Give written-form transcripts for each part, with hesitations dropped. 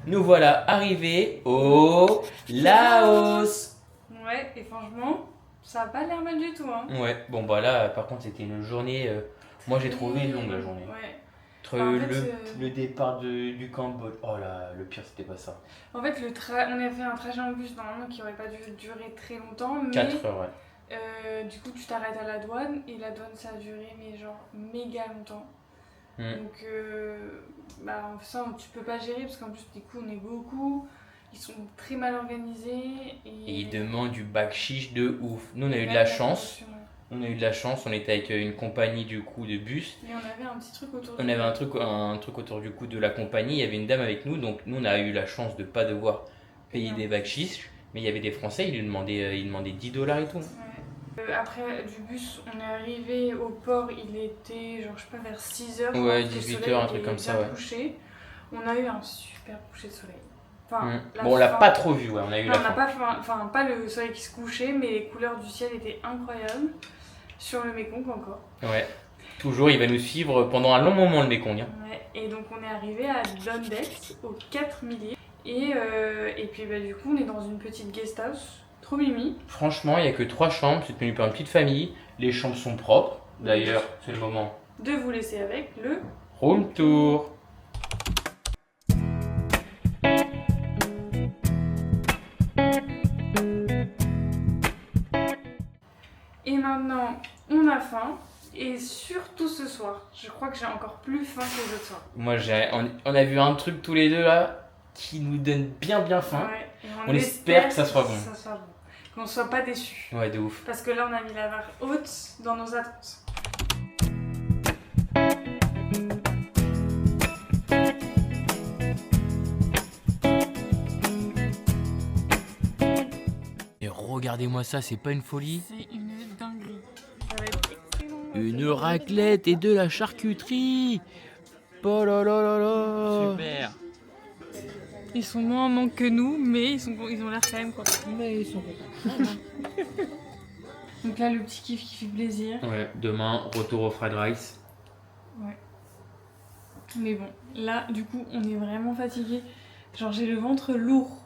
Nous voilà arrivés au Laos. Ouais, et franchement, ça a pas l'air mal du tout, hein. Ouais, bon bah là, par contre, c'était une journée. Moi, j'ai trouvé longue la journée. Ouais. Entre Bah, en fait, le départ du Cambodge. Oh là, le pire, c'était pas ça. on a fait un trajet en bus normalement qui aurait pas dû durer très longtemps, mais 4 heures, ouais. du coup, tu t'arrêtes à la douane et la douane ça a duré, mais genre méga longtemps. Hmm. Donc, bah, ça, tu peux pas gérer parce qu'en plus, du coup, on est beaucoup. Ils sont très mal organisés Et ils demandent du bac chiche de ouf. Nous, on a eu de Ouais, la la chance. promotion. On a eu de la chance, on était avec une compagnie du coup de bus. Et on avait un petit truc autour On du avait cou. un truc autour du cou de la compagnie, il y avait une dame avec nous, donc nous on a eu la chance de pas devoir payer des bakchis, mais il y avait des Français, ils demandaient 10 dollars et tout. Ouais. Après, du bus, on est arrivé au port, il était genre, je sais pas, vers 6h. Ouais, 18 heures, un truc comme ça, ouais. Couché. On a eu un super coucher de soleil. Enfin, Bon, on l'a pas trop vu, ouais, on a eu non, la on n'a fin. pas, enfin, pas le soleil qui se couchait, mais les couleurs du ciel étaient incroyables. Sur le Mékong encore. Ouais, toujours, il va nous suivre pendant un long moment le Mekong. Hein. Ouais. Et donc, on est arrivé à Dondet, aux 4 milliers. Et puis, bah, du coup, on est dans une petite guest house. Trop mimi. Franchement, il n'y a que 3 chambres, c'est tenu par une petite famille. Les chambres sont propres. D'ailleurs, c'est le moment. De vous laisser avec le Room tour. Et maintenant, on a faim. Et surtout ce soir, je crois que j'ai encore plus faim que les autres soirs. Moi, on a vu un truc tous les deux là qui nous donne bien faim. Ouais, et On espère que ça soit bon. Qu'on soit pas déçus. Ouais, de ouf. Parce que là, on a mis la barre haute dans nos attentes. Et regardez-moi ça, c'est pas une folie? C'est une dinguerie. Ça va être excellent. Une raclette et de la charcuterie. Oh là là là là. Super. Ils sont moins en manque que nous, mais ils ont l'air quand même contents. Mais ils sont contents. Donc là, le petit kiff qui fait plaisir. Ouais, demain, retour au fried rice. Ouais. Mais bon, là, du coup, on est vraiment fatigué. Genre, j'ai le ventre lourd.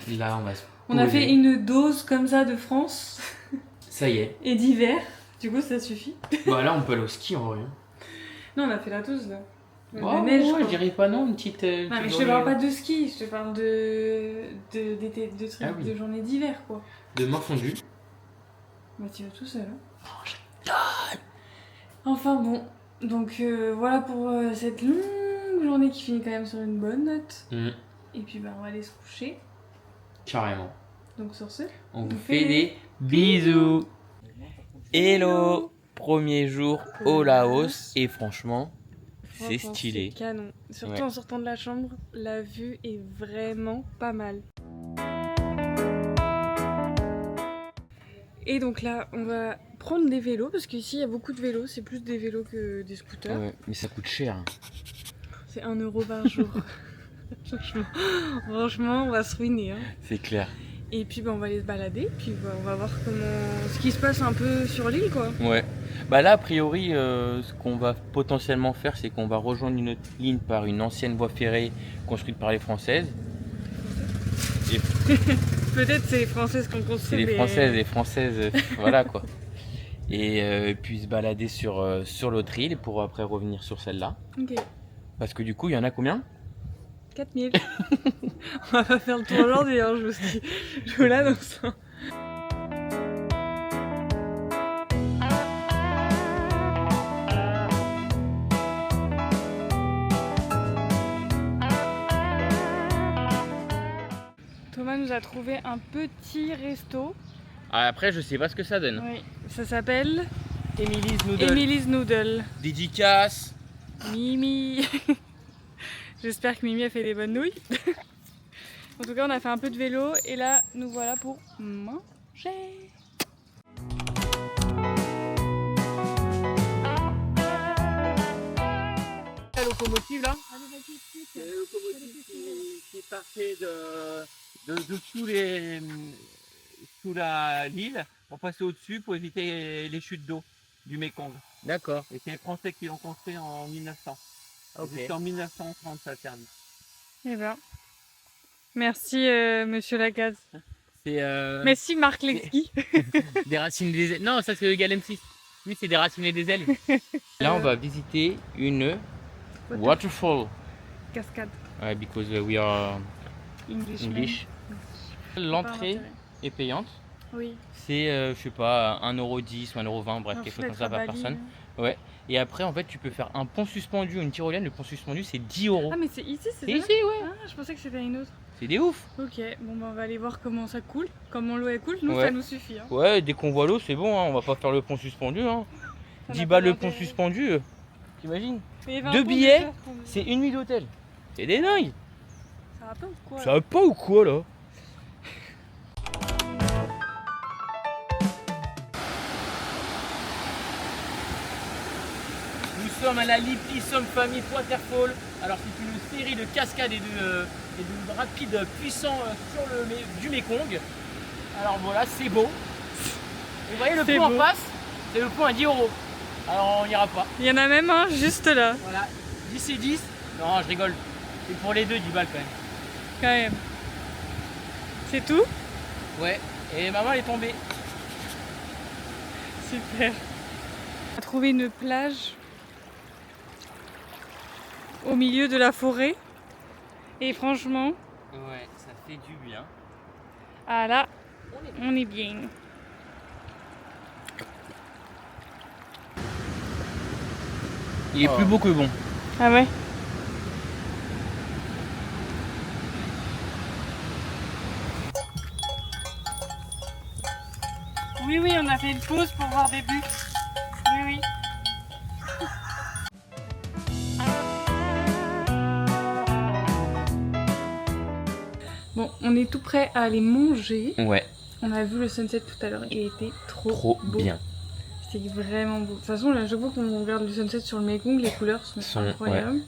Là, on va se On a poser. fait une dose comme ça de France Ça y est. et d'hiver. Du coup, ça suffit. Bah là, on peut aller au ski en vrai. Non, on a fait la dose là. Ouais, La neige, ouais, quoi. je dirais pas non, une petite. Non, mais je te parle pas de ski, je te parle d'été, de trucs, Ah oui. de journées d'hiver, quoi. Demain fondu. Bah, tu vas tout seul. Hein. Enfin bon, donc voilà pour cette longue journée qui finit quand même sur une bonne note. Et puis bah, on va aller se coucher. Carrément. Donc sur ce, On vous fait des bisous. Hello. Premier jour au Laos et franchement, c'est franchement, stylé. C'est canon. Surtout Ouais. en sortant de la chambre, la vue est vraiment pas mal. Et donc là, on va prendre des vélos parce qu'ici il y a beaucoup de vélos. C'est plus des vélos que des scooters. Ouais, mais ça coûte cher. C'est 1 euro par jour. Franchement, on va se ruiner. Hein. C'est clair. Et puis bah, on va aller se balader, puis bah, on va voir ce qui se passe un peu sur l'île, quoi. Ouais. Bah là, a priori, ce qu'on va potentiellement faire, c'est qu'on va rejoindre une autre ligne par une ancienne voie ferrée construite par les Françaises. Peut-être c'est les Françaises qui ont construit. C'est les Françaises, voilà quoi. Et puis se balader sur l'autre île pour après revenir sur celle-là. Ok. Parce que du coup, il y en a combien? 4000. On va pas faire le tour aujourd'hui, hein, je vous l'annonce. Thomas nous a trouvé un petit resto. Après, je sais pas ce que ça donne. Oui, ça s'appelle Emily's Noodle. Emily's Noodle. Dédicace. Mimi. J'espère que Mimi a fait des bonnes nouilles. En tout cas, on a fait un peu de vélo et là, nous voilà pour manger. La locomotive là, c'est la locomotive qui partait de sous l'île pour passer au-dessus pour éviter les chutes d'eau du Mékong. D'accord. Et c'est les Français qui l'ont construit en 1900. Ok. Jusqu'en 1930 ça a servi. Et ben, Merci Monsieur Lacaze. C'est Merci Marc Lexki. des racines des ailes. Non, ça c'est le Galem 6. Lui, c'est des racines des ailes. Là, on va visiter une waterfall. Cascade. Ouais, because we are English. L'entrée est payante. Oui. C'est, je sais pas, 1,10 € ou 1,20 €, bref, quelque chose comme ça par personne. Ouais. Et après, en fait, tu peux faire un pont suspendu ou une tyrolienne. Le pont suspendu, c'est 10 €. Ah, mais c'est ici, c'est C'est ça? ici, ouais. Ah, je pensais que c'était une autre. C'est des ouf. Ok, bon, bah, on va aller voir comment ça coule. Comment l'eau elle coule. Nous, Ouais. ça nous suffit. Hein. Ouais, dès qu'on voit l'eau, c'est bon, hein. On va pas faire le pont suspendu. Hein. Ça 10 n'a balles pas le pont d'intérêt. suspendu, t'imagines? Mais il y avait un 2 pont billets, déjà, c'est une nuit d'hôtel. C'est des dingues. Ça va pas ou quoi? Ça va pas ou quoi là? Nous sommes à la Lipissome Family Waterfall. Alors c'est une série de cascades et de rapides puissants sur du Mekong. Alors voilà, c'est beau. Et vous voyez le C'est pont en beau. face, c'est le pont à 10 €. Alors on n'ira pas. Il y en a même un juste là, Voilà, 10 et 10. Non, je rigole. C'est pour les deux 10 balles quand même. quand même. C'est tout? Ouais, et maman elle est tombée. Super. On a trouvé une plage au milieu de la forêt. Et franchement, Ouais, ça fait du bien. ah là, on est bien. Il est plus beau que bon. Ah ouais? Oui, oui, on a fait une pause pour voir des buts. Oui, oui. Bon, on est tout prêt à aller manger. Ouais, On a vu le sunset tout à l'heure, il était trop beau. bien. C'était vraiment beau. De toute façon, là, je vois qu'on regarde le sunset sur le Mekong, les couleurs sont incroyables.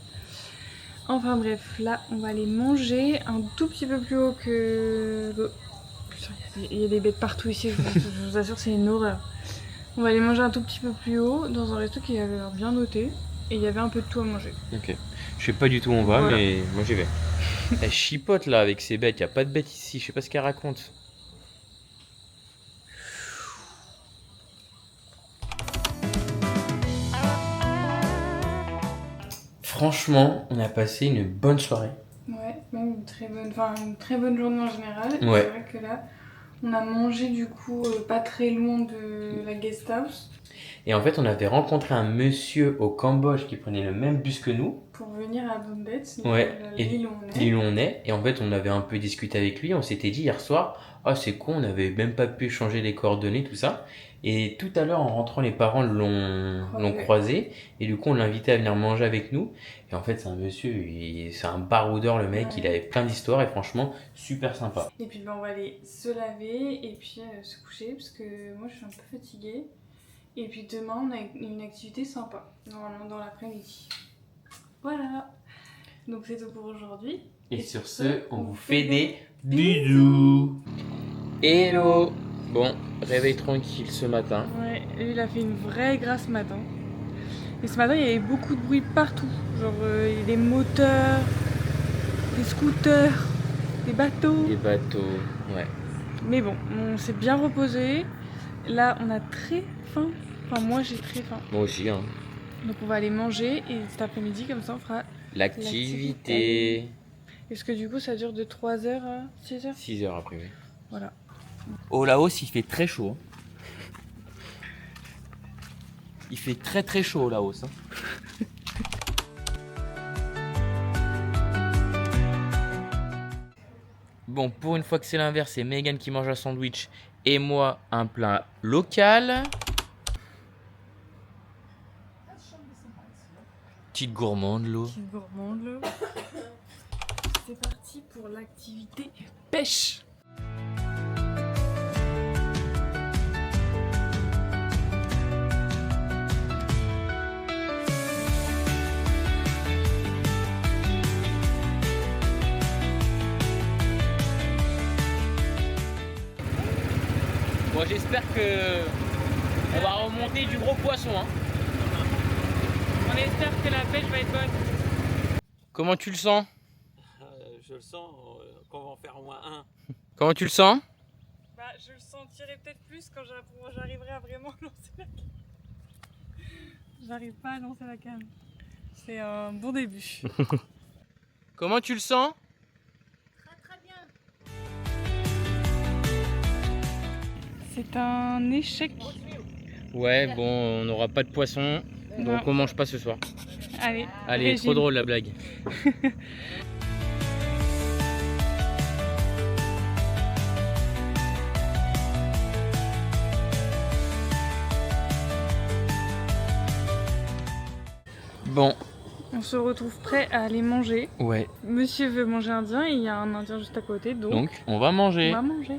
Enfin bref, là, on va aller manger un tout petit peu plus haut que... Putain, il y a des bêtes partout ici, je vous assure, c'est une horreur. On va aller manger un tout petit peu plus haut, dans un resto qui avait l'air bien noté. Et il y avait un peu de tout à manger. Ok. Je sais pas du tout où on va, Voilà. mais moi j'y vais. Elle chipote là avec ses bêtes, y a pas de bêtes ici, je sais pas ce qu'elle raconte. Franchement, on a passé une bonne soirée. Ouais, même une très bonne journée en général. Et Ouais. c'est vrai que là, on a mangé du coup pas très loin de la guest house. Et en fait, on avait rencontré un monsieur au Cambodge qui prenait le même bus que nous, Pour venir à Bombet, Ouais, et l'île où on est. l'île où on est. Et en fait, on avait un peu discuté avec lui. On s'était dit hier soir, ah c'est con, on n'avait même pas pu changer les coordonnées, tout ça. Et tout à l'heure, en rentrant, les parents l'ont croisé. Et du coup, on l'invitait à venir manger avec nous. Et en fait, c'est un monsieur, c'est un baroudeur le mec. Ouais. Il avait plein d'histoires et franchement, super sympa. Et puis on va aller se laver et puis se coucher parce que moi je suis un peu fatiguée. Et puis demain on a une activité sympa, normalement dans l'après-midi. Voilà. Donc c'est tout pour aujourd'hui. Et sur ce, on vous fait des bisous. Hello. Bon, réveil tranquille ce matin. Ouais, lui il a fait une vraie grasse matin. Et ce matin il y avait beaucoup de bruit partout. Genre il y a des moteurs, des scooters, des bateaux. Des bateaux, ouais. Mais bon, on s'est bien reposé. Là on a très faim. Enfin moi j'ai très faim. Moi aussi, hein. Donc on va aller manger et cet après-midi comme ça on fera... L'activité. Est-ce que du coup ça dure de 3h à 6h? 6 heures après, oui. Voilà. Au Laos, il fait très chaud. Il fait très très chaud au Laos. Bon, pour une fois que c'est l'inverse, c'est Megan qui mange un sandwich et moi un plat local. Petite gourmande, l'eau. Petite gourmande là. C'est parti pour l'activité pêche. Bon, j'espère que on va remonter du gros poisson. Hein. On espère que la pêche va être bonne. Comment tu le sens? Je je le sens qu'on va en faire au moins un. Comment tu le sens? Bah, je le sentirai peut-être plus quand j'arriverai à vraiment lancer la canne. J'arrive pas à lancer la canne. C'est un bon début. Comment tu le sens? Très bien. C'est un échec. Ouais, bon, on n'aura pas de poisson, donc on mange pas ce soir. Allez, Allez, trop drôle la blague. Bon. On se retrouve prêt à aller manger. Ouais. Monsieur veut manger indien et il y a un indien juste à côté, donc on va manger. on va manger.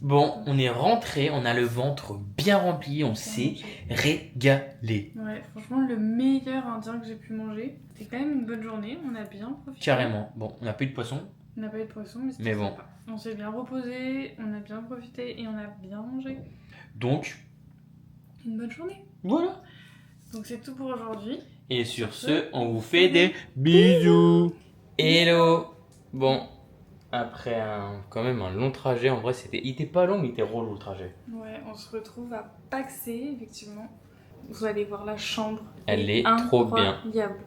Bon, on est rentré, on a le ventre bien rempli, on s'est régalé. Ouais, franchement, le meilleur indien que j'ai pu manger. C'était quand même une bonne journée, on a bien profité. Carrément. Bon, on n'a plus de poisson. On n'a pas eu de poisson, mais c'était bon. sympa. On s'est bien reposé, on a bien profité et on a bien mangé. Donc, Une bonne journée. voilà. Donc c'est tout pour aujourd'hui. Et sur ce, on vous fait des bisous. Hello. Bon, après quand même un long trajet, en vrai, il était pas long, mais il était relou le trajet. Ouais, on se retrouve à Paxé, effectivement. Vous allez voir la chambre. Elle est trop bien. Incroyable.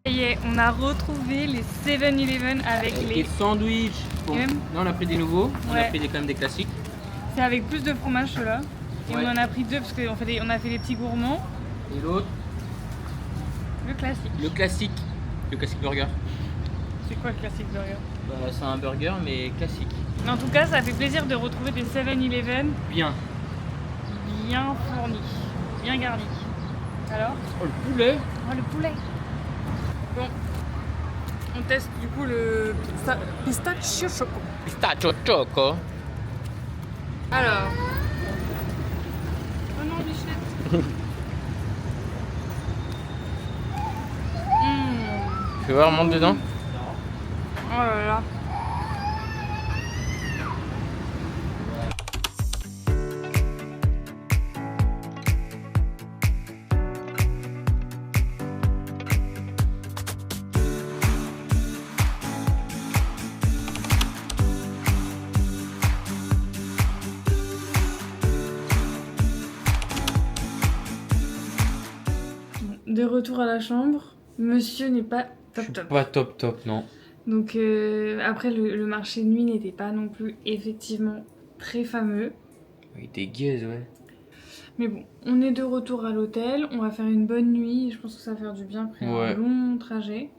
Ça y est, on a retrouvé les 7-Eleven avec les... sandwichs. Bon, Même. là on a pris des nouveaux, on a Ouais. pris quand même des classiques. C'est avec plus de fromage ceux-là. Et Ouais. on en a pris deux parce qu'on on a fait les petits gourmands. Et l'autre, Le classique. le classique burger. C'est quoi le classique burger? Bah, c'est un burger mais classique. Mais en tout cas, ça fait plaisir de retrouver des 7-Eleven Bien. bien fournis, bien garnis. Alors? Oh le poulet. Oh, le poulet. Bon, on teste du coup le pistachio choco. Pistachio choco. Alors. Oh non, Bichette. Tu veux voir, monte dedans. Oh là là. De retour à la chambre, monsieur n'est pas top top. Pas top, non. Donc après le marché de nuit n'était pas non plus effectivement très fameux. Il était gaze, ouais. Mais bon, on est de retour à l'hôtel, on va faire une bonne nuit, je pense que ça va faire du bien après un long trajet.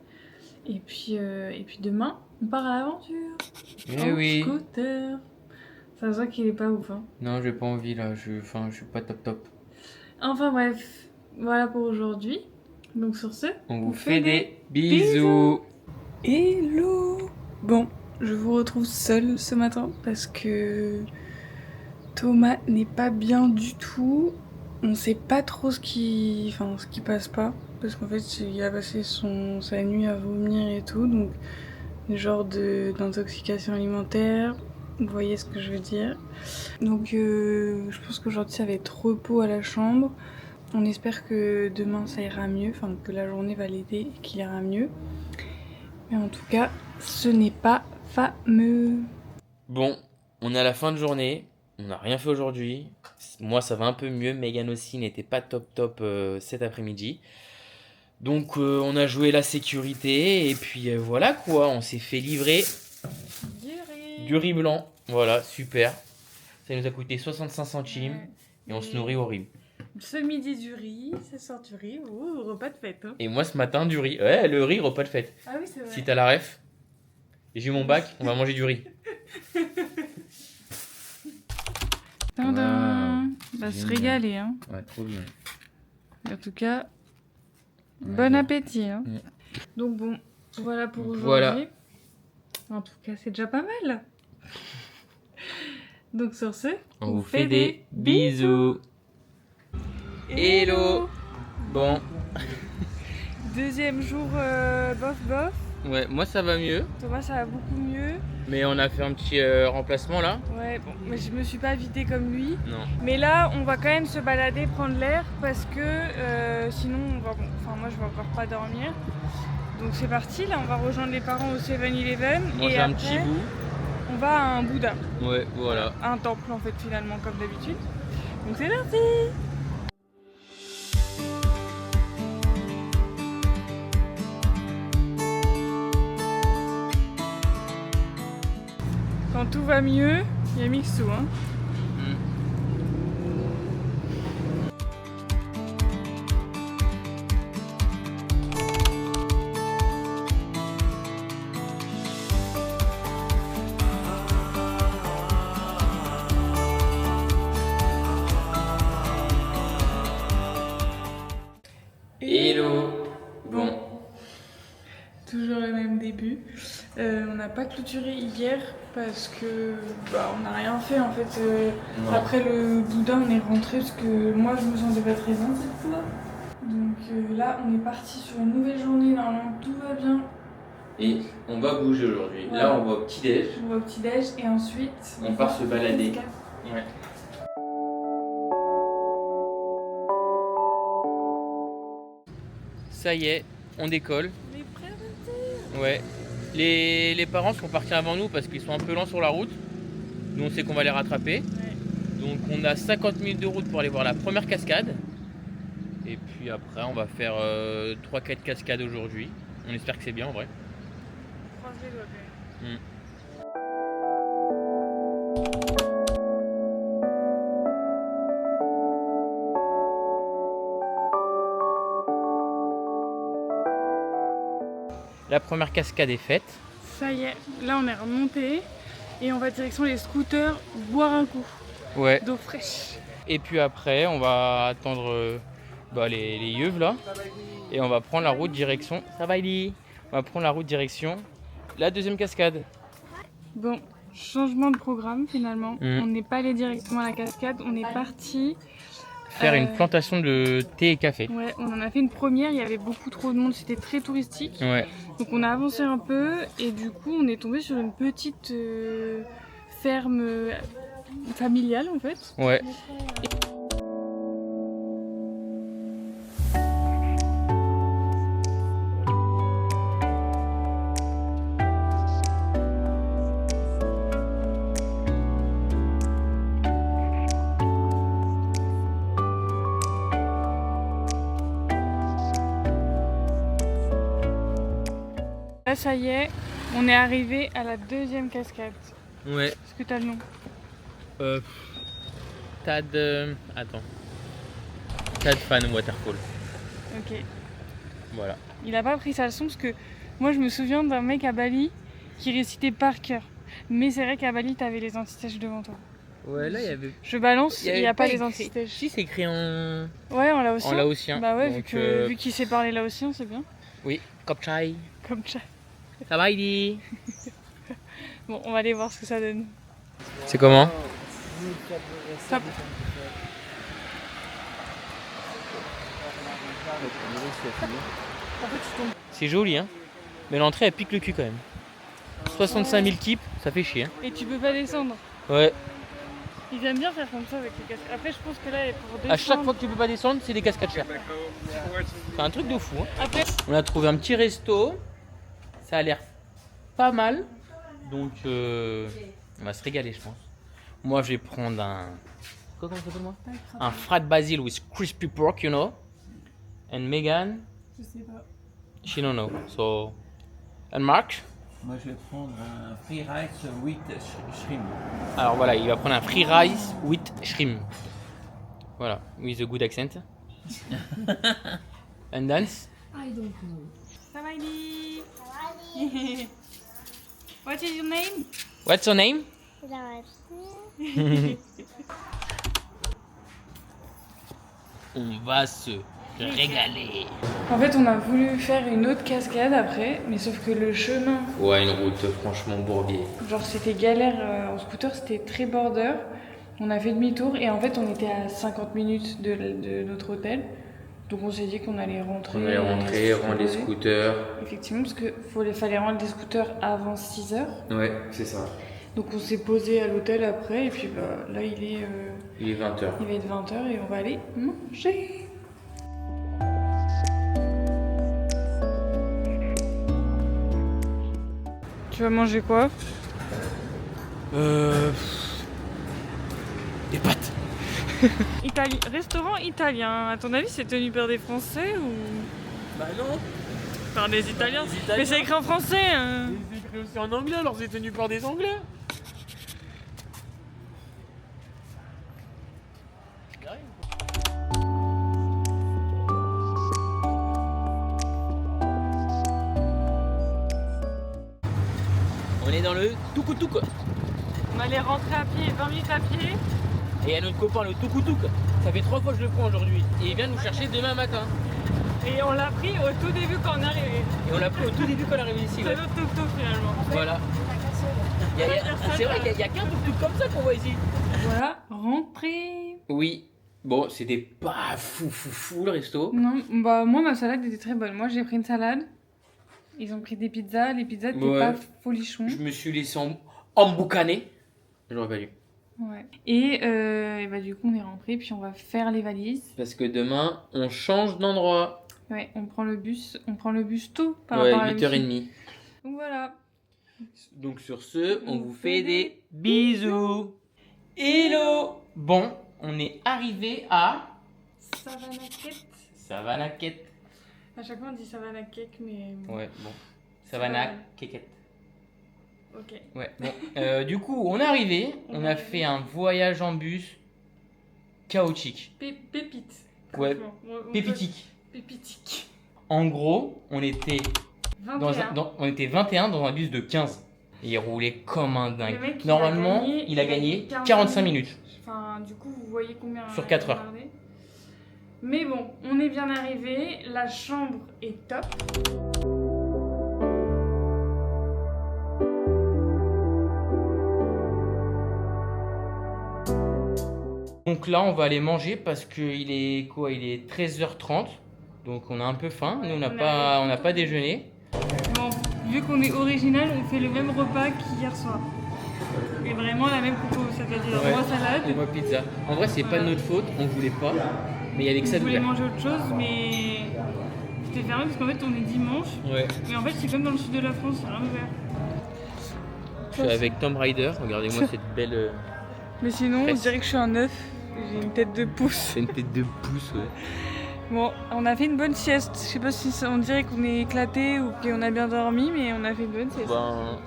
Et puis demain, on part à l'aventure. Eh oui. Scooter. Ça se voit qu'il est pas ouf, hein. Non, j'ai pas envie là, je suis pas top. Enfin bref, voilà pour aujourd'hui. Donc sur ce, On vous fait des bisous. Hello. Bon, je vous retrouve seule ce matin parce que Thomas n'est pas bien du tout. On sait pas trop ce qui passe pas. Parce qu'en fait, il a passé sa nuit à vomir et tout. Donc, genre d'intoxication alimentaire. Vous voyez ce que je veux dire. Donc, je pense qu'aujourd'hui, ça va être repos à la chambre. On espère que demain, ça ira mieux. Enfin, que la journée va l'aider et qu'il ira mieux. Mais en tout cas, ce n'est pas fameux. Bon, on est à la fin de journée. On n'a rien fait aujourd'hui. Moi, ça va un peu mieux. Megan aussi n'était pas top cet après-midi. Donc, on a joué la sécurité. Et puis, voilà quoi. On s'est fait livrer du riz blanc. Voilà, super. Ça nous a coûté 65 centimes. Ouais. Et on se nourrit horrible. Ce midi du riz, ce soir du riz, repas de fête. Hein. Et moi, ce matin, du riz. Ouais, le riz, repas de fête. Ah oui, c'est vrai. Si t'as la ref, j'ai eu mon bac, on va manger du riz. Tadam. Wow, Va se génial. régaler. Hein. Ouais, trop bien. En tout cas, bon appétit. Hein. Donc bon, voilà pour aujourd'hui. Voilà. En tout cas, c'est déjà pas mal. Donc sur ce, On vous fait des bisous. Hello. Bon. Deuxième jour bof. Ouais, moi ça va mieux. Thomas, ça va beaucoup mieux. Mais on a fait un petit remplacement là. Ouais, bon, mais je me suis pas vidée comme lui. Non. Mais là, on va quand même se balader, prendre l'air, parce que sinon, moi je vais encore pas dormir. Donc c'est parti, là on va rejoindre les parents au 7-Eleven. Manger Et un après, petit bout. on va à un Bouddha. Ouais, voilà. Un temple en fait finalement, comme d'habitude. Donc c'est parti. Quand tout va mieux, il y a Mixou, hein. Hello. Bon. Toujours le même début. On n'a pas clôturé hier parce que on n'a rien fait en fait. Après le Bouddha, on est rentré parce que moi je me sentais pas très bien cette fois. Donc là, on est parti sur une nouvelle journée. Normalement, tout va bien. Et on va bouger aujourd'hui. Ouais. Là, on va au petit-déj. On va au petit-déj et ensuite On part se balader. Ouais. Ça y est, on décolle. On est prêts à partir. Ouais. Les parents sont partis avant nous parce qu'ils sont un peu lents sur la route. Nous, on sait qu'on va les rattraper. Ouais. Donc, on a 50 minutes de route pour aller voir la première cascade. Et puis après, on va faire 3-4 cascades aujourd'hui. On espère que c'est bien en vrai. On croise les doigts quand même. La première cascade est faite. Ça y est, là on est remonté et on va direction les scooters boire un coup Ouais. d'eau fraîche. Et puis après, on va attendre les yeux là. Et on va prendre la route direction. Ça va, Eli? On va prendre la route direction la deuxième cascade. Bon, changement de programme finalement. Mhm. On n'est pas allé directement à la cascade, on est parti. Faire une plantation de thé et café. Ouais, on en a fait une première, il y avait beaucoup trop de monde, c'était très touristique. Ouais. Donc on a avancé un peu et du coup on est tombé sur une petite ferme familiale en fait. Ouais. Là ça y est, on est arrivé à la deuxième cascade. Ouais. Est-ce que t'as le nom? Attends. Tad Fan Waterfall. Ok. Voilà. Il a pas pris sa leçon parce que moi je me souviens d'un mec à Bali qui récitait par cœur. Mais c'est vrai qu'à Bali t'avais les anti-sèches devant toi. Ouais, là il y avait. Je balance, il n'y a pas les écrit- anti-sèches. Si, c'est écrit en Ouais, en laotien. laotien. Bah ouais, Donc, vu qu'il sait parler laotien, c'est bien. Oui, Kopchai. Comme ça. Ça va, Eli? Bon, on va aller voir ce que ça donne. C'est comment? Top. C'est joli, hein? Mais l'entrée elle pique le cul quand même. 65 000 kips, ça fait chier. Hein? Et tu peux pas descendre. Ouais. Ils aiment bien faire comme ça avec les cascades. Après, je pense que là, pour descendre... À chaque fois que tu peux pas descendre, c'est des cascades chères. C'est un truc de fou. Hein? Après, On a trouvé un petit resto. Ça a l'air pas mal. Donc on va se régaler, je pense. Moi, je vais prendre un. Comment ça s'appelle moi? Un fried basil with crispy pork, you know. And Megan, je sais pas. she don't know. So. And Mark? Moi, je vais prendre un free rice with shrimp. Alors voilà, il va prendre un free rice with shrimp. Voilà, with a good accent. And dance? I don't know. Sawadee. What is your name? What's your name? On va se régalé. En fait, on a voulu faire une autre cascade après, mais sauf que le chemin, Ouais, une route franchement bourbier. genre c'était galère en scooter, c'était très border. On a fait demi-tour et en fait, on était à 50 minutes de notre hôtel. Donc on s'est dit qu'on allait rentrer. On allait rentrer, rendre les scooters. Effectivement, parce qu'il fallait rendre les scooters avant 6h. Ouais, c'est ça. Donc on s'est posé à l'hôtel après et puis bah, là il est 20h. Il va être 20h et on va aller manger. Tu vas manger quoi? Des pâtes. Restaurant italien, à ton avis c'est tenu par des Français ou Bah non. par des Italiens? Des Italiens. Mais c'est écrit en français hein. C'est écrit aussi en anglais, alors c'est tenu par des Anglais. On est dans le Tuk-Tuk. On allait rentrer à pied, 20 minutes à pied. Et il y a notre copain le Tuk-Tuk. Ça fait 3 fois que je le prends aujourd'hui. Et il vient nous chercher demain matin. Et on l'a pris au tout début quand on est arrivé. Et on l'a pris au tout début quand on est arrivé ici. C'est Ouais. notre tuk-tuk finalement. Voilà. C'est vrai qu'il n'y a qu'un Tuk-Tuk comme ça qu'on voit ici. Voilà, rentrée. Oui. Bon, c'était pas fou le resto. Non, bah moi ma salade était très bonne. Moi j'ai pris une salade. Ils ont pris des pizzas. Les pizzas étaient Ouais. pas folichons. Je me suis laissé emboucaner. J'aurais pas dû. Ouais. Et bah du coup on est rentré puis on va faire les valises. Parce que demain, on change d'endroit. Ouais, on prend le bus tôt par Ouais, rapport à la 8h30. Donc voilà. Donc sur ce, on vous fait des bisous. Hello. Bon, on est arrivé à Savannah-Cake. Savannah-Cake. À chaque fois on dit Savannah-Cake mais... Ouais, bon. Savannah-Cake. Ok. Ouais, bon. Du coup, on est arrivé. On a fait un voyage en bus chaotique. Pépite. Ouais, franchement. pépitique. Pépitique. En gros, on était 21. on était 21 dans un bus de 15. Et il roulait comme un dingue. Le mec, Normalement, il a gagné 45 minutes. Enfin, du coup, vous voyez combien... Sur 4 heures. regardez. Mais bon, on est bien arrivé. La chambre est top. Donc là, on va aller manger parce qu'il est quoi? Il est 13h30. Donc on a un peu faim. Nous, on n'a pas déjeuné. Bon, vu qu'on est original, on fait le même repas qu'hier soir. Et vraiment la même compo, c'est-à-dire Ouais. moi salade. Et moi pizza. En vrai, c'est pas de notre faute. On voulait pas. Mais il y avait que ça Je voulais d'ouvert. manger autre chose, mais c'était fermé parce qu'en fait on est dimanche. Ouais. Mais en fait c'est comme dans le sud de la France, c'est rien ouvert. Je suis avec Tom Rider. Regardez-moi cette belle. Mais sinon, on Presse. dirait que je suis un œuf. J'ai une tête de pouce. C'est une tête de pouce, ouais. Bon, on a fait une bonne sieste. Je sais pas si on dirait qu'on est éclaté ou qu'on a bien dormi, mais on a fait une bonne sieste. Ben,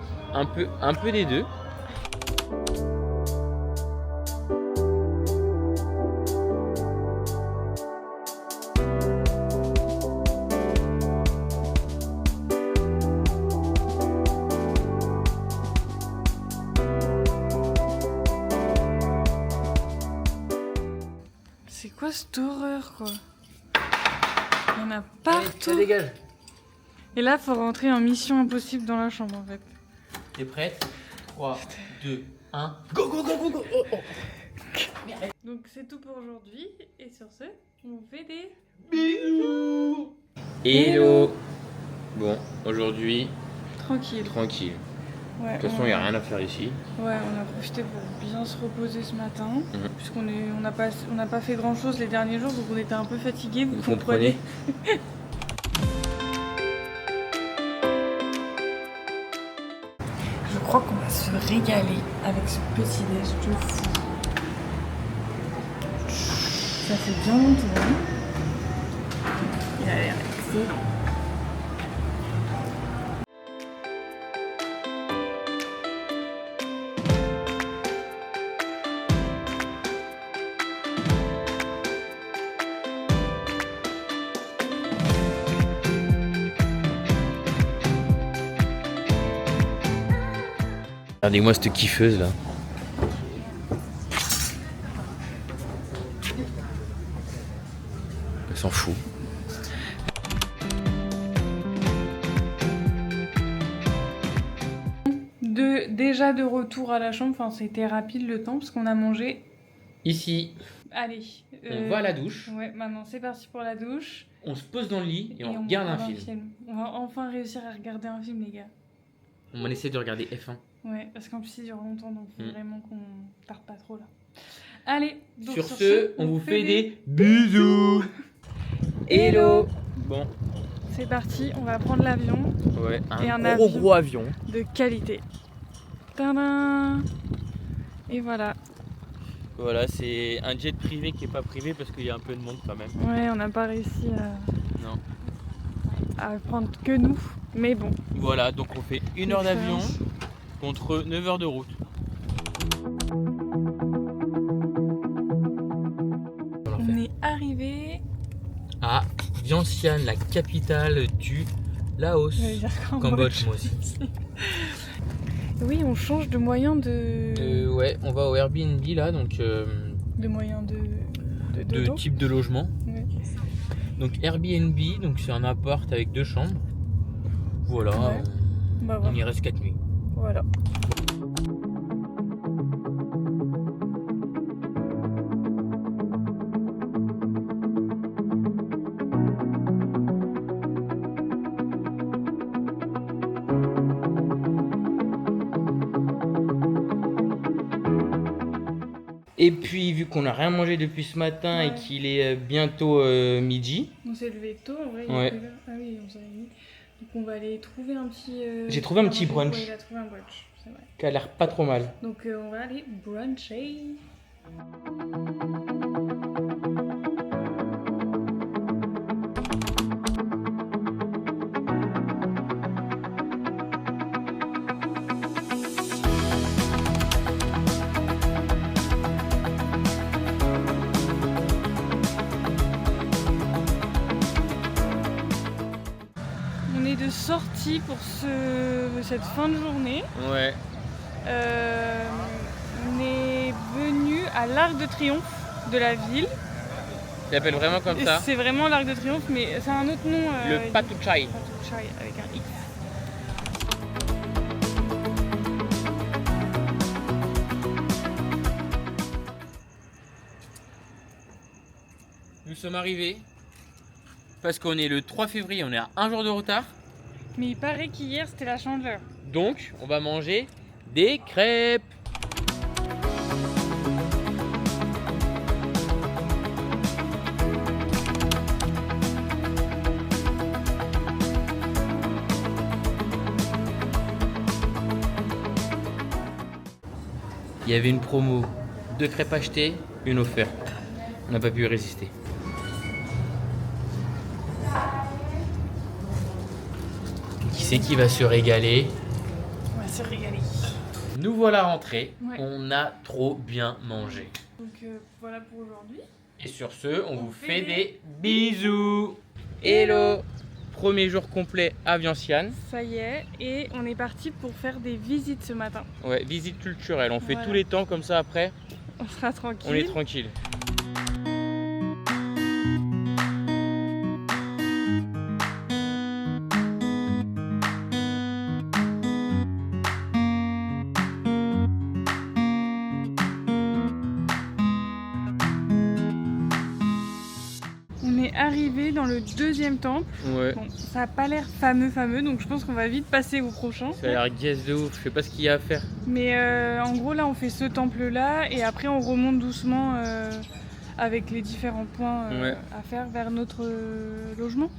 un peu des deux. C'est quoi cette horreur, quoi? Il y en a Allez, partout. ça dégage. Et là, faut rentrer en mission impossible dans la chambre, en fait. T'es prête? 3, 2, 1. Go, go, go, go, go. Oh, oh. Donc c'est tout pour aujourd'hui. Et sur ce, on fait des... Bisous. Hello. Bon, aujourd'hui, Tranquille. tranquille. Ouais, De toute façon, il n'y a rien à faire ici. Ouais, on a profité pour bien se reposer ce matin. Mhm. Puisqu'on n'a pas fait grand chose les derniers jours, donc on était un peu fatigués, vous Vous comprenez? Je crois qu'on va se régaler avec ce petit déj de fou. Ça fait bien longtemps. Il a l'air excellent. Regardez-moi cette kiffeuse là. Elle s'en fout. déjà de retour à la chambre. Enfin, c'était rapide le temps parce qu'on a mangé. Ici, Allez. on va à la douche. Ouais, maintenant c'est parti pour la douche. On se pose dans le lit et on regarde un film. On va enfin réussir à regarder un film, les gars. On va essayer de regarder F1. Ouais, parce qu'en plus il dure longtemps, donc il faut vraiment qu'on tarde pas trop là. Allez, donc sur ce, on vous fait des bisous. Hello. Bon, c'est parti, on va prendre l'avion. Ouais, et un gros avion. De qualité. Tadam. Et voilà. Voilà, c'est un jet privé qui est pas privé parce qu'il y a un peu de monde quand même. Ouais, on n'a pas réussi à prendre que nous, mais bon. Voilà, donc on fait 1 heure d'avion contre 9 heures de route. On est arrivé à Vientiane, la capitale du Laos. Cambodge, moi aussi. Oui, on change de moyen ouais, on va au Airbnb là, donc. De moyen de type de logement. Ouais. Donc Airbnb, donc c'est un appart avec 2 chambres. Voilà, ouais. On y reste 4 nuits. Voilà. Et puis vu qu'on n'a rien mangé depuis ce matin et qu'il est bientôt midi. On s'est levé tôt en vrai. Ah oui, on s'est réveillé. Donc on va aller trouver un petit... J'ai trouvé un petit brunch. Ouais, il a trouvé un brunch, c'est vrai. Qui a l'air pas trop mal. Donc on va aller bruncher. De sortie pour cette fin de journée. Ouais. On est venu à l'Arc de Triomphe de la ville. Il l'appelle vraiment comme ça. C'est vraiment l'Arc de Triomphe, mais c'est un autre nom. Le Patuchai. Patuchai avec un X. Nous sommes arrivés parce qu'on est le 3 février, on est à 1 jour de retard. Mais il paraît qu'hier c'était la Chandeleur. Donc on va manger des crêpes. Il y avait une promo, 2 crêpes achetées, une offerte. On n'a pas pu résister. Qui c'est qui va se régaler? On va se régaler. Nous voilà rentrés. Ouais. On a trop bien mangé. Donc voilà pour aujourd'hui. Et sur ce, on vous fait des bisous. Hello. Premier jour complet à Vientiane. Ça y est, et on est parti pour faire des visites ce matin. Ouais, visite culturelle. On fait tous les temps comme ça après. On sera tranquille. On est tranquille. Arrivé dans le 2e temple. Ouais. Bon, ça a pas l'air fameux, donc je pense qu'on va vite passer au prochain. Ça a l'air guesse de ouf, je sais pas ce qu'il y a à faire. Mais en gros là on fait ce temple là et après on remonte doucement avec les différents points à faire vers notre logement.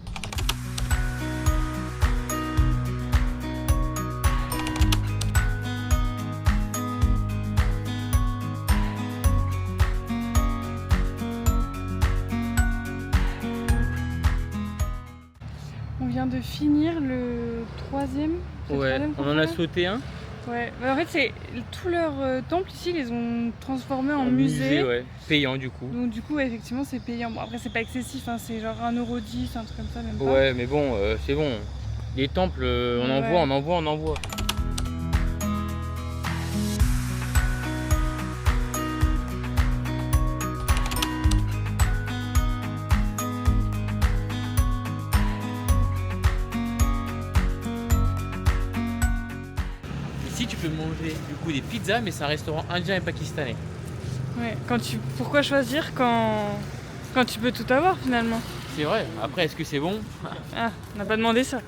On vient de finir le 3e. Ouais, on en a sauté un. Ouais, en fait c'est tous leurs temples ici, ils les ont transformés en musée. Ouais, payant du coup. Donc du coup effectivement c'est payant. Bon après c'est pas excessif, hein, c'est genre 1,10 €, un truc comme ça même pas. Ouais mais bon, c'est bon. Les temples, on en voit. tu peux manger du coup des pizzas, mais c'est un restaurant indien et pakistanais. Ouais, pourquoi choisir quand tu peux tout avoir finalement? C'est vrai, après est-ce que c'est bon? Ah, on n'a pas demandé ça.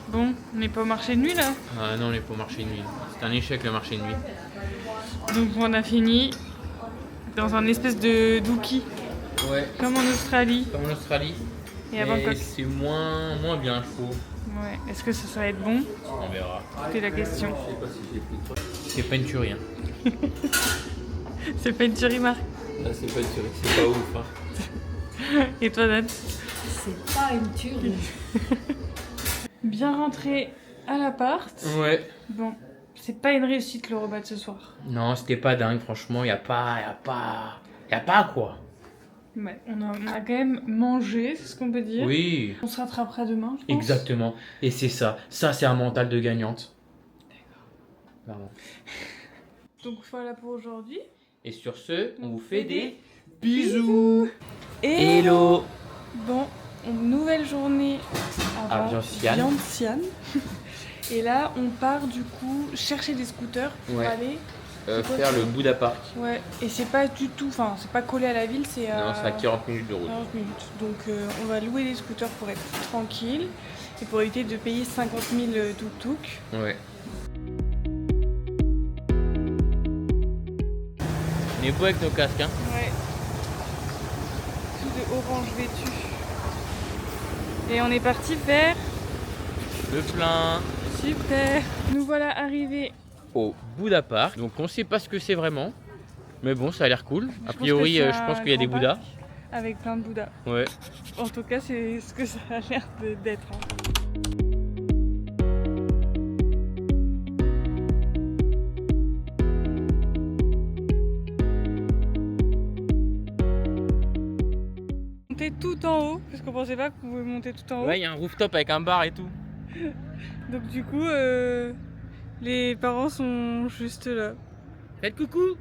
Bon, on n'est pas au marché de nuit là. Ah non, on n'est pas au marché de nuit. C'est un échec le marché de nuit. Donc on a fini dans un espèce de dookie, Ouais. comme en Australie Comme en Australie. et à Bangkok. c'est moins bien, je trouve. Ouais. Est-ce que ça va être bon? On verra. C'était la question. C'est pas une tuerie. Hein. C'est pas une tuerie, Marc. Là, c'est pas une tuerie. C'est pas ouf. Hein. Et toi, Nat? C'est pas une tuerie. Bien rentré à l'appart. Ouais. Bon, c'est pas une réussite le repas de ce soir. Non, c'était pas dingue, franchement. Y a pas quoi. Ouais, on a quand même mangé, c'est ce qu'on peut dire. Oui. On se rattrapera demain, je pense. Exactement. Et c'est ça. Ça, c'est un mental de gagnante. D'accord. Donc voilà pour aujourd'hui. Et sur ce, on vous fait des bisous. Et Hello. bon, une nouvelle journée à Vientiane. Vientiane. Et là, on part du coup chercher des scooters pour Ouais. aller. Faire le Bouddha Park. Ouais, et c'est pas du tout, enfin, c'est pas collé à la ville, c'est à. Non, c'est à 40 minutes de route. 40 minutes. Donc on va louer des scooters pour être tranquille et pour éviter de payer 50 000 tuk-tuk. Ouais. On est beau avec nos casques, hein. Ouais. Tout de orange vêtu. Et on est parti vers. Le plein. Super. Nous voilà arrivés. Au Bouddha Park. Donc on sait pas ce que c'est vraiment. Mais bon, ça a l'air cool. A Je pense priori, que c'est je pense un qu'il y a des grand Bouddhas. parc avec plein de Bouddhas. Ouais. En tout cas, c'est ce que ça a l'air d'être. Hein. Monter tout en haut, parce qu'on pensait pas qu'on pouvait monter tout en haut. Ouais, il y a un rooftop avec un bar et tout. Donc du coup, les parents sont juste là. Faites coucou.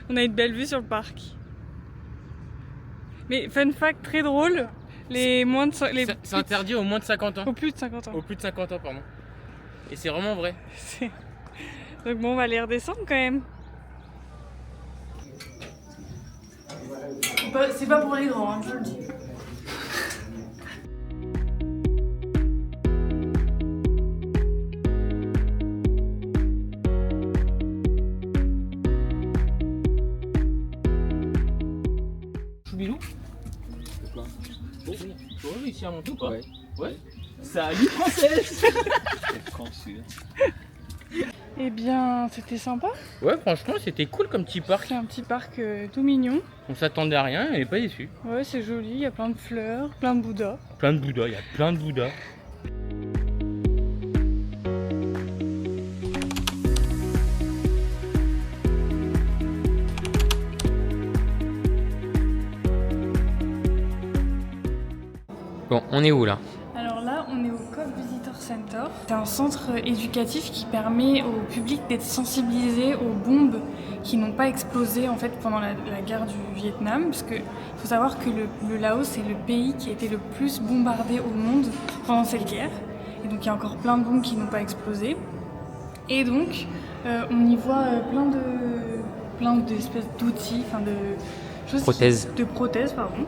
On a une belle vue sur le parc. Mais fun fact très drôle, les moins de les C'est interdit aux moins de 50 ans. au plus de 50 ans. Au plus de 50 ans, pardon. Et c'est vraiment vrai. Donc bon, on va les redescendre quand même. C'est pas pour les grands, hein, je le dis. Choubilou. C'est quoi? Oh oui. Tu vois ici à monter ou pas? Ouais. Ouais. Salut princesse. Eh bien, c'était sympa. Ouais, franchement, c'était cool comme petit parc. C'est un petit parc tout mignon. On s'attendait à rien, elle est pas déçue. Ouais, c'est joli, il y a plein de fleurs, plein de Bouddhas. Plein de Bouddhas, il y a plein de Bouddhas. Bon, on est où là? Alors là, on est au Cove Visitor Center. C'est un centre éducatif qui permet au public d'être sensibilisé aux bombes qui n'ont pas explosé en fait pendant la guerre du Vietnam, parce qu'il faut savoir que le Laos est le pays qui a été le plus bombardé au monde pendant cette guerre. Et donc il y a encore plein de bombes qui n'ont pas explosé. Et donc on y voit plein d'espèces d'outils, enfin de choses prothèses, pardon.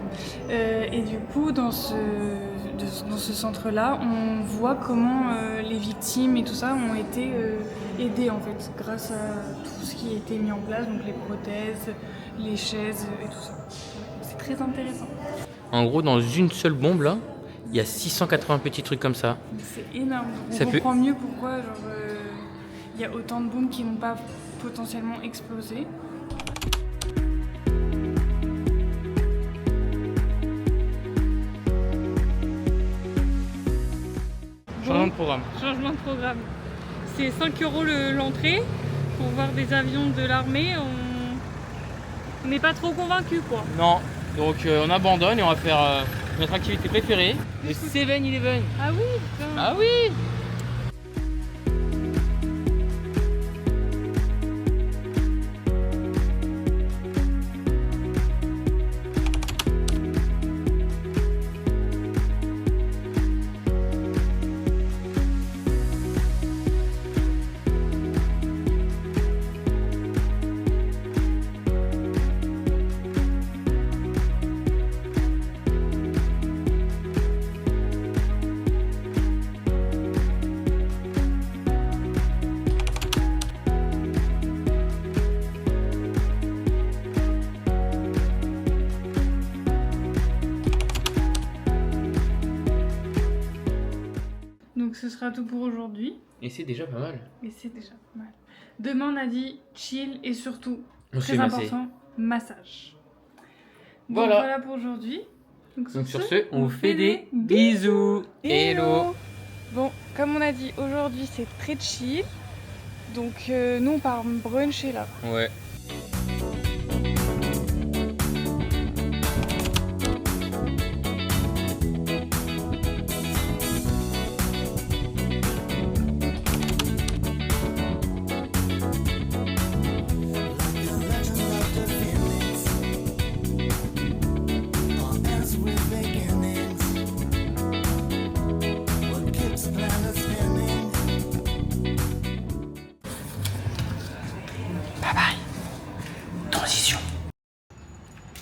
Et du coup dans ce centre-là, on voit comment les victimes et tout ça ont été aidées en fait grâce à tout ce qui a été mis en place, donc les prothèses, les chaises et tout ça. C'est très intéressant. En gros, dans une seule bombe là, il y a 680 petits trucs comme ça. C'est énorme. Ça On peut- comprend mieux pourquoi il y a autant de bombes qui n'ont pas potentiellement explosé. Changement de programme. Changement de programme. c'est 5 € l'entrée pour voir des avions de l'armée. On n'est pas trop convaincus quoi. Non, donc on abandonne et on va faire notre activité préférée, le 7-Eleven. Ah oui, putain. Ah oui. Donc ce sera tout pour aujourd'hui. Et c'est déjà pas mal. Et c'est déjà pas mal. Demain on a dit chill et surtout, On se très fait masser. important, massage. Donc Voilà. voilà pour aujourd'hui. Donc sur ce, on vous fait des bisous. Hello. Bon, comme on a dit, aujourd'hui c'est très chill. Donc nous on part bruncher là. Ouais. Transition.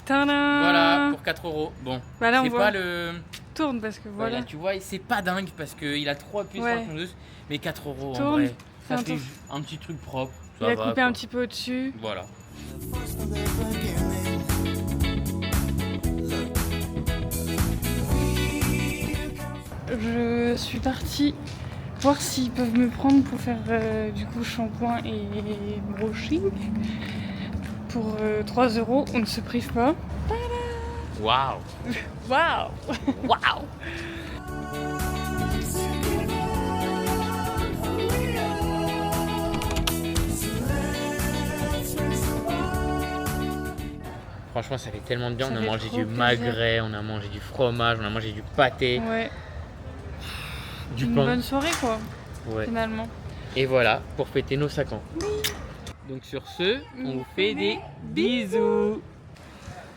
Tadam. Voilà, pour 4 €. Bon, Bah là on c'est voit. pas le... Tourne parce que voilà. Voilà, tu vois, c'est pas dingue parce qu'il a trop appuyé sur la Ouais. tondeuse, mais 4 € en Tourne. vrai. Fais Ça un fait tour. un petit truc propre. Il Ça a va, coupé quoi. un petit peu au-dessus. Voilà. Je suis partie voir s'ils peuvent me prendre pour faire du coup shampoing et brushing. Pour 3 €, on ne se prive pas. Waouh. Waouh. Waouh. Franchement, ça fait tellement de bien. Ça On a fait mangé trop du plaisir. magret, on a mangé du fromage, on a mangé du pâté, Ouais, du une pain. bonne soirée quoi, Ouais. finalement. Et voilà, pour fêter nos 5 ans. Donc sur ce, on vous fait des bisous.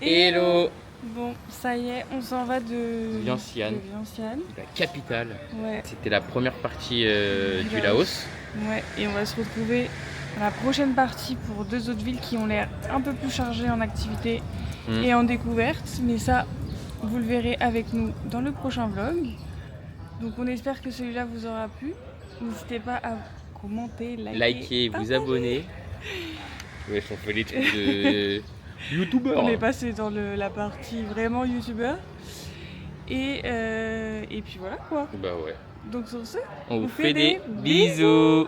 Hello. Bon, ça y est, on s'en va de Vientiane. de Vientiane. La capitale. Ouais, C'était la première partie du Du Laos. ouais, et on va se retrouver dans la prochaine partie pour 2 autres villes qui ont l'air un peu plus chargées en activités Mm. et en découvertes. Mais ça, vous le verrez avec nous dans le prochain vlog. Donc on espère que celui-là vous aura plu. N'hésitez pas à commenter, Likez, vous partager. abonner. Ouais, on fait les trucs de youtubeurs. On est passé dans la partie vraiment youtubeur. Et puis voilà quoi. Bah ouais. Donc sur ce, On vous fait des bisous.